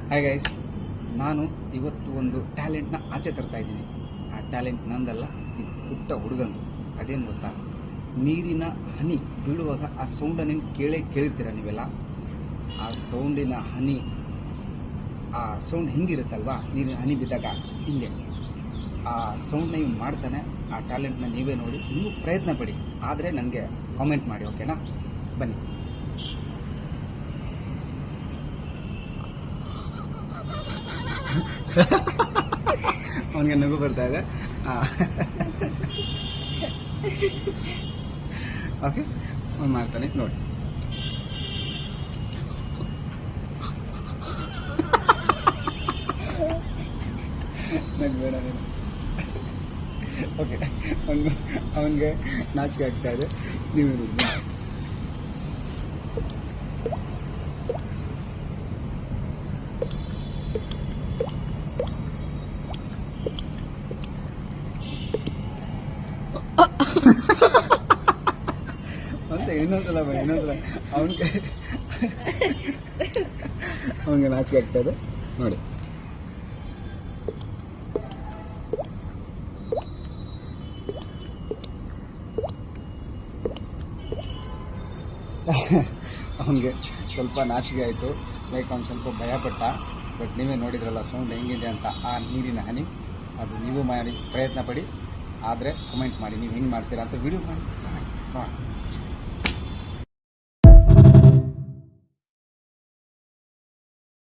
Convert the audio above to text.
Hi guys, ನಾನು ಇವತ್ತು ಒಂದು ಟ್ಯಾಲೆಂಟ್ನ ಆಚೆ ತರ್ತಾ ಇದ್ದೀನಿ. ಆ ಟ್ಯಾಲೆಂಟ್ ನಂದಲ್ಲ, ಇದು ಪುಟ್ಟ ಹುಡುಗಂದು. ಅದೇನು ಗೊತ್ತಾ, ನೀರಿನ ಹನಿ ಬೀಳುವಾಗ ಆ ಸೌಂಡನ್ನು ಕೇಳಿರ್ತೀರ ನೀವೆಲ್ಲ. ಆ ಸೌಂಡಿನ ಹನಿ, ಆ ಸೌಂಡ್ ಹಿಂಗಿರುತ್ತಲ್ವಾ, ನೀರಿನ ಹನಿ ಬಿದ್ದಾಗ ಹಿಂಗೆ ಆ ಸೌಂಡ್ನ ಇವ್ನು ಮಾಡ್ತಾನೆ. ಆ ಟ್ಯಾಲೆಂಟ್ನ ನೀವೇ ನೋಡಿ, ನೀವು ಪ್ರಯತ್ನ ಪಡಿ. ಆದರೆ ನನಗೆ ಕಾಮೆಂಟ್ ಮಾಡಿ, ಓಕೆನಾ? ಬನ್ನಿ. ಅವನಿಗೆ ನಗು ಬರ್ತಾ ಇದೆ. ಓಕೆ, ಅವ್ನು ಮಾಡ್ತಾನೆ ನೋಡಿ. ನಗು ಬೇಡ ನೀನು. ಓಕೆ, ಅವನಿಗೆ ನಾಚಿಕೆ ಆಗ್ತಾ ಇದೆ. ನೀವು ಅಂತ ಇನ್ನೊಂದ್ಸಲ ಅವನಿಗೆ ನಾಚಿಕೆ ಆಗ್ತಾ ಇದೆ ನೋಡಿ. ಅವನಿಗೆ ಸ್ವಲ್ಪ ನಾಚಿಕೆ ಆಯಿತು, ಲೈಕ್ ಅವ್ನು ಸ್ವಲ್ಪ ಭಯಪಟ್ಟ. ಬಟ್ ನೀವೇ ನೋಡಿದ್ರಲ್ಲ ಸೌಂಡ್ ಹೆಂಗಿದೆ ಅಂತ. ಆ ನೀರಿನ ಹನಿ ಅದು ನೀವು ಮಾಡಿ ಪ್ರಯತ್ನ ಪಡಿ. ಆದರೆ ಕಮೆಂಟ್ ಮಾಡಿ ನೀವು ಹೆಂಗೆ ಮಾಡ್ತೀರಾ ಅಂತ. ವಿಡಿಯೋ ಮಾಡಿ ನೋಡಿ.